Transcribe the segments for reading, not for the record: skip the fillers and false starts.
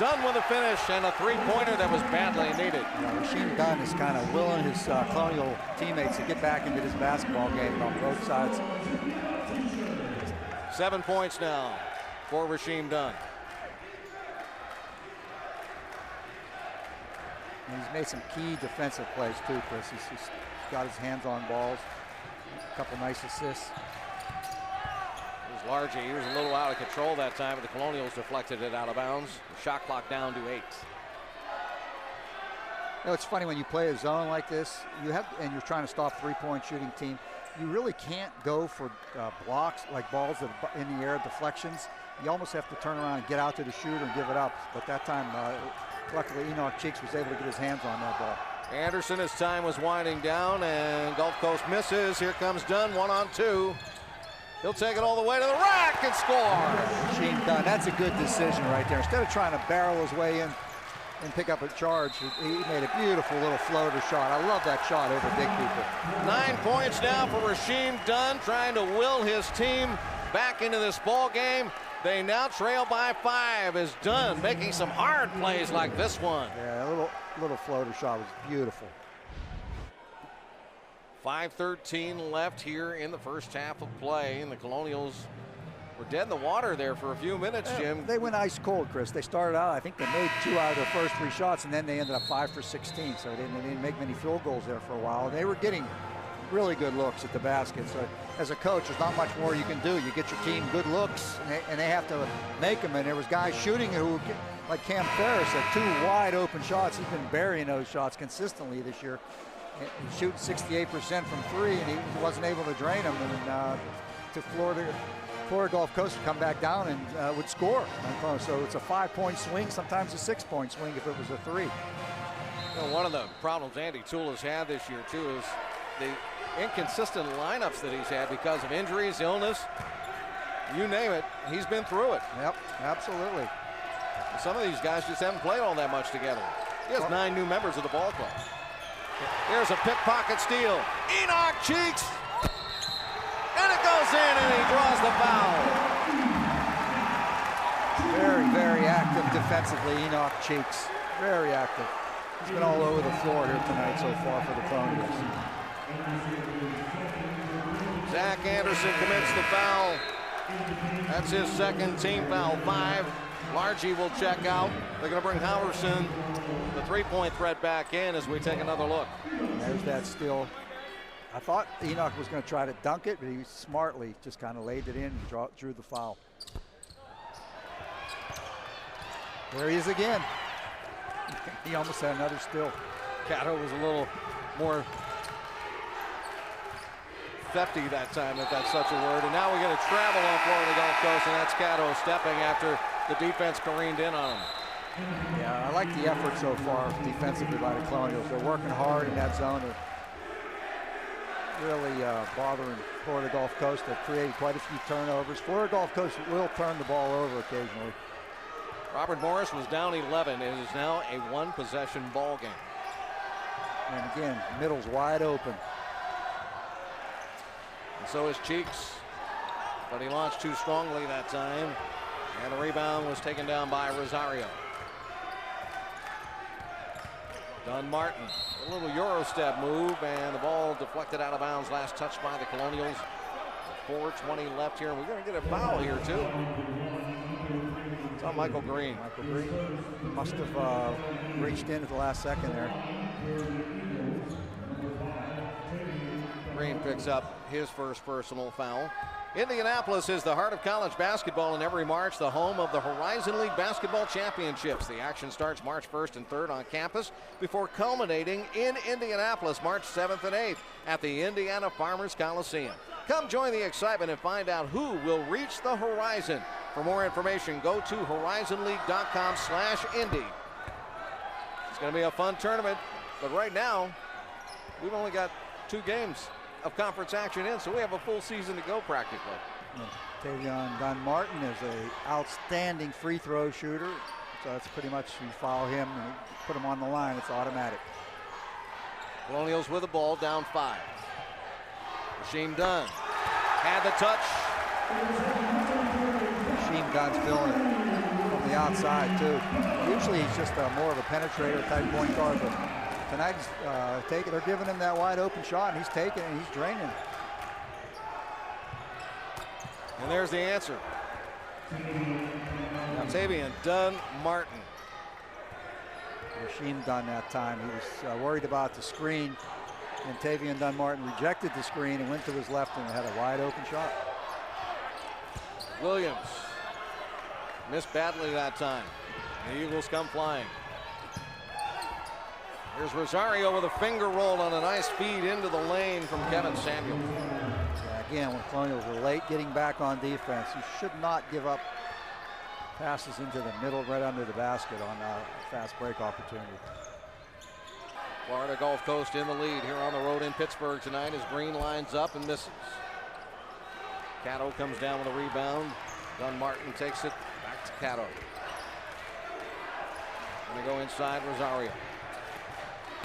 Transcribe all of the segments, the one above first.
Dunn with a finish and a three-pointer that was badly needed. Rasheem Dunn is kind of willing his Colonial teammates to get back into this basketball game on both sides. 7 points now for Rasheem Dunn. And he's made some key defensive plays too, Chris. He's got his hands on balls. A couple nice assists. Largy, he was a little out of control that time, but the Colonials deflected it out of bounds. The shot clock down to 8. You know, it's funny when you play a zone like this, and you're trying to stop three-point shooting team, you really can't go for blocks, like balls that are in the air, deflections. You almost have to turn around and get out to the shooter and give it up. But that time, luckily, Enoch Cheeks was able to get his hands on that ball. Anderson, his time was winding down, and Gulf Coast misses. Here comes Dunn, 1-on-2. He'll take it all the way to the rack and score. Rasheem Dunn, that's a good decision right there. Instead of trying to barrel his way in and pick up a charge, he made a beautiful little floater shot. I love that shot over big people. 9 points now for Rasheem Dunn, trying to will his team back into this ball game. They now trail by 5 as Dunn making some hard plays like this one. Yeah, a little floater shot was beautiful. 5:13 left here in the first half of play, and the Colonials were dead in the water there for a few minutes, Jim. They went ice cold, Chris. They started out, I think they made 2 out of their first 3 shots, and then they ended up 5 for 16, so they didn't make many field goals there for a while. They were getting really good looks at the basket. So as a coach, there's not much more you can do. You get your team good looks, and they have to make them. And there was guys shooting who, like Cam Ferris, had 2 wide open shots. He's been burying those shots consistently this year. He shoots 68% from 3, and he wasn't able to drain them. And to Florida Gulf Coast would come back down and would score. So it's a 5-point swing, sometimes a 6-point swing if it was a 3. Well, one of the problems Andy Toole has had this year too is the inconsistent lineups that he's had because of injuries, illness, you name it. He's been through it. Yep, absolutely. Some of these guys just haven't played all that much together. He has 9 new members of the ball club. Here's a pickpocket steal. Enoch Cheeks. And it goes in, and he draws the foul. Very, very active defensively, Enoch Cheeks. Very active. He's been all over the floor here tonight so far for the Colonials. Zach Anderson commits the foul. That's his second team foul, 5. Largy will check out. They're going to bring Howerson, the three-point threat, back in as we take another look. There's that steal. I thought Enoch was going to try to dunk it, but he smartly just kind of laid it in and drew the foul. There he is again. He almost had another steal. Cato was a little more thefty that time, if that's such a word. And now we get a travel on Florida Gulf Coast, and that's Cato stepping after the defense careened in on him. Yeah, I like the effort so far defensively by the Colonials. They're working hard in that zone. They're really bothering Florida Gulf Coast. They've created quite a few turnovers. Florida Gulf Coast will turn the ball over occasionally. Robert Morris was down 11. It is now a 1-possession ball game. And again, middle's wide open. And so is Cheeks, but he launched too strongly that time. And the rebound was taken down by Rosario. Dunn Martin, a little Euro step move, and the ball deflected out of bounds. Last touch by the Colonials. 4:20 left here, and we're going to get a foul here too. It's on Michael Green. Michael Green must have reached in at the last second there. Green picks up his first personal foul. Indianapolis is the heart of college basketball, and every March the home of the Horizon League Basketball Championships. The action starts March 1st and 3rd on campus before culminating in Indianapolis March 7th and 8th at the Indiana Farmers Coliseum. Come join the excitement and find out who will reach the horizon. For more information, go to horizonleague.com/Indy. It's going to be a fun tournament, but right now we've only got 2 games of conference action in, so we have a full season to go practically. Tavion Dunn Martin is an outstanding free throw shooter, so that's pretty much, you foul him and put him on the line, it's automatic. Colonials with the ball, down 5. Rasheem Dunn had the touch. Rasheem Dunn's feeling it from the outside, too. Usually he's just more of a penetrator type point guard, but tonight he's they're giving him that wide open shot, and he's taking it, and he's draining. And there's the answer. Tavian Dunn-Martin. Rasheem Dunn that time. He was worried about the screen, and Tavian Dunn-Martin rejected the screen and went to his left and had a wide open shot. Williams missed badly that time. The Eagles come flying. Here's Rosario with a finger roll on a nice feed into the lane from Kevin Samuel. Yeah, again, when Colonials were late getting back on defense, you should not give up passes into the middle right under the basket on a fast break opportunity. Florida Gulf Coast in the lead here on the road in Pittsburgh tonight as Green lines up and misses. Cato comes down with a rebound. Dunn-Martin takes it back to Cato. Gonna go inside Rosario.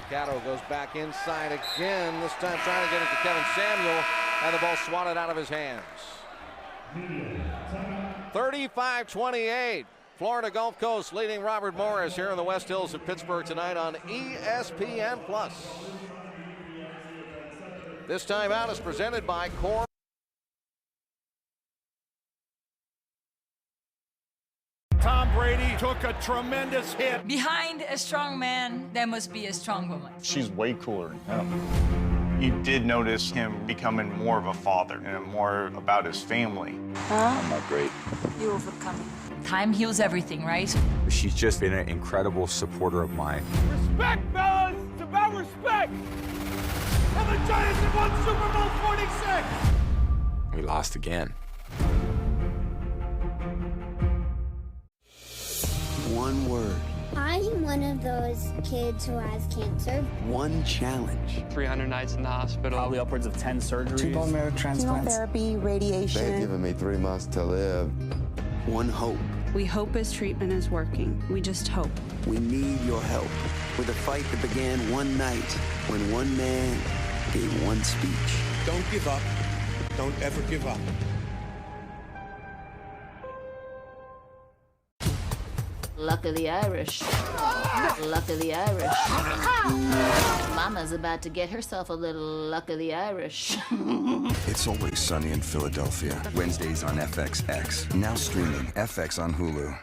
Cato goes back inside again, this time trying to get it to Kevin Samuel, and the ball swatted out of his hands. 35-28. Florida Gulf Coast leading Robert Morris here in the West Hills of Pittsburgh tonight on ESPN+. This time out is presented by Core. Tom Brady took a tremendous hit. Behind a strong man, there must be a strong woman. She's way cooler than him. You did notice him becoming more of a father and more about his family. I'm not great. You overcoming. Time heals everything, right? She's just been an incredible supporter of mine. Respect, fellas! It's about respect! And the Giants have won Super Bowl 46! We lost again. One word. I'm one of those kids who has cancer. One challenge. 300 nights in the hospital. Probably upwards of 10 surgeries. 2 bone marrow transplants. Chemotherapy, radiation. They've given me 3 months to live. One hope. We hope his treatment is working. We just hope. We need your help with a fight that began one night when one man gave one speech. Don't give up. Don't ever give up. Luck of the Irish. Luck of the Irish. Mama's about to get herself a little luck of the Irish. It's Always Sunny in Philadelphia. Wednesdays on FXX. Now streaming FX on Hulu.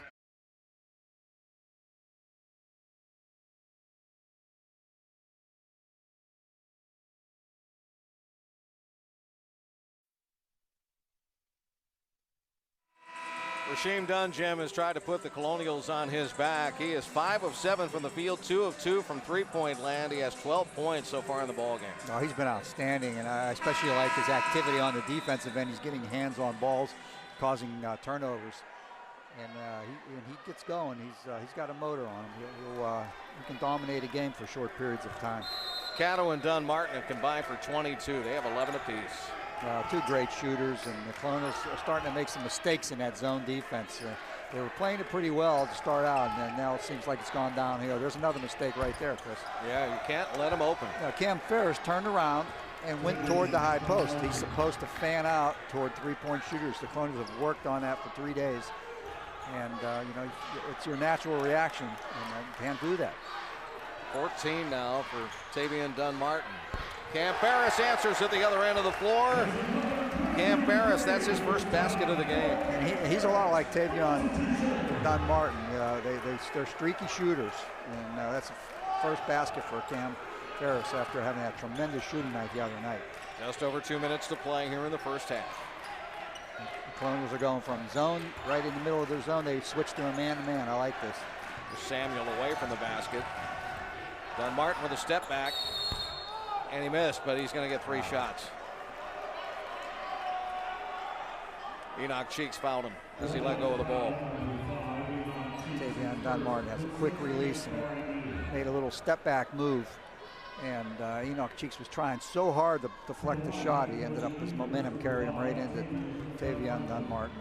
Rasheem Dunn, Jim, has tried to put the Colonials on his back. He is 5 of 7 from the field, 2 of 2 from three-point land. He has 12 points so far in the ballgame. Oh, he's been outstanding, and I especially like his activity on the defensive end. He's getting hands on balls, causing turnovers, and he gets going. He's got a motor on him. He can dominate a game for short periods of time. Cato and Dunn-Martin have combined for 22. They have 11 apiece. 2 great shooters, and the Colonials are starting to make some mistakes in that zone defense. They were playing it pretty well to start out, and now it seems like it's gone downhill. There's another mistake right there, Chris. Yeah, you can't let them open. Cam Ferris turned around and went toward the high post. He's supposed to fan out toward three-point shooters. The Colonials have worked on that for 3 days, and it's your natural reaction, and you can't do that. 14 now for Tavian Dunn-Martin. Cam Ferris answers at the other end of the floor. Cam Ferris, that's his first basket of the game. And he's a lot like Tavian Dunn-Martin. They're streaky shooters, and that's the first basket for Cam Ferris after having that tremendous shooting night the other night. Just over 2 minutes to play here in the first half. The Colonials are going from zone, right in the middle of their zone. They switched to a man-to-man. I like this. Samuel away from the basket. Dunn-Martin with a step back. And he missed, but he's going to get 3 shots. Enoch Cheeks fouled him as he let go of the ball. Tavian Dunn-Martin has a quick release and made a little step back move. And Enoch Cheeks was trying so hard to deflect the shot. He ended up, his momentum carried him right into Tavian Dunn-Martin.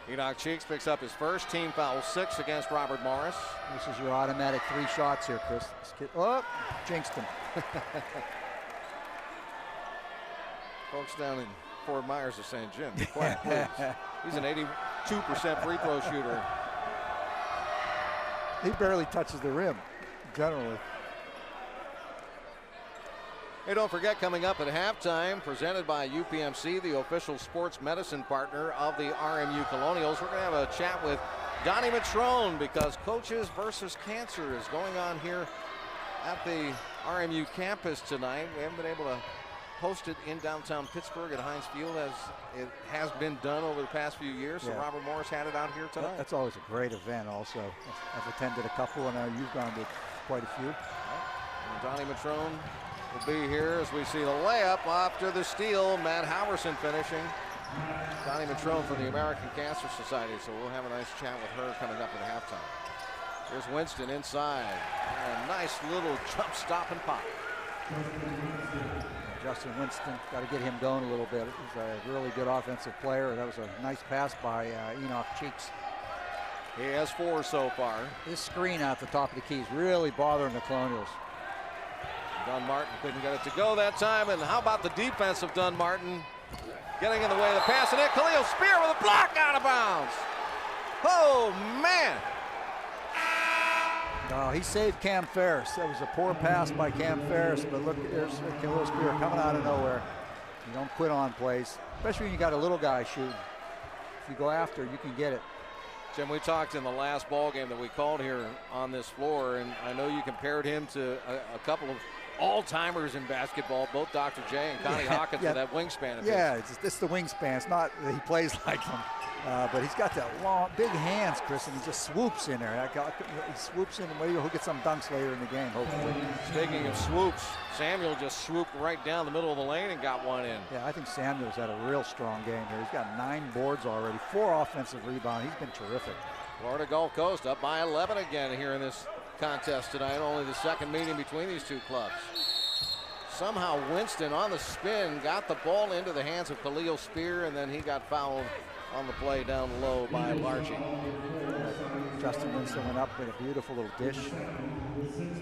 Enoch Cheeks picks up his first team foul, 6 against Robert Morris. This is your automatic 3 shots here, Chris. Jinxed him. Folks down in Fort Myers are saying, Jim, be quiet, please. He's an 82% free throw shooter. He barely touches the rim, generally. Hey, don't forget, coming up at halftime, presented by UPMC, the official sports medicine partner of the RMU Colonials, we're going to have a chat with Donnie Matrone because Coaches versus Cancer is going on here at the RMU campus tonight. We haven't been able to host it in downtown Pittsburgh at Heinz Field as it has been done over the past few years. So Robert Morris had it out here tonight. That's always a great event also. I've attended a couple, and you've gone to quite a few. And Donnie Matrone will be here as we see the layup after the steal. Matt Howerson finishing. Donnie Matrone from the American Cancer Society, so we'll have a nice chat with her coming up at halftime. Here's Winston inside. And a nice little jump stop and pop. Justin Winston, got to get him going a little bit. He's a really good offensive player. That was a nice pass by Enoch Cheeks. He has 4 so far. This screen out the top of the key is really bothering the Colonials. Dunn Martin couldn't get it to go that time. And how about the defense of Dunn Martin? Getting in the way of the pass, and then Khalil Spear with a block out of bounds. Oh, man. No, he saved Cam Ferris. That was a poor pass by Cam Ferris, but look, there's Khalil Spear coming out of nowhere. You don't quit on plays, especially when you got a little guy shooting. If you go after, you can get it. Jim, we talked in the last ball game that we called here on this floor, and I know you compared him to a couple of all-timers in basketball, both Dr. J and Connie Hawkins with that wingspan of his. It's the wingspan. It's not that he plays like him, but he's got that long, big hands, Chris, and he just swoops in there. He swoops in, and maybe he'll get some dunks later in the game, hopefully. Speaking of swoops, Samuel just swooped right down the middle of the lane and got one in. Yeah, I think Samuel's had a real strong game here. He's got 9 boards already, 4 offensive rebounds. He's been terrific. Florida Gulf Coast up by 11 again here in this contest tonight. Only the second meeting between these two clubs. Somehow Winston on the spin got the ball into the hands of Khalil Spear, and then he got fouled on the play down low by Larchie. Justin Winston went up with a beautiful little dish.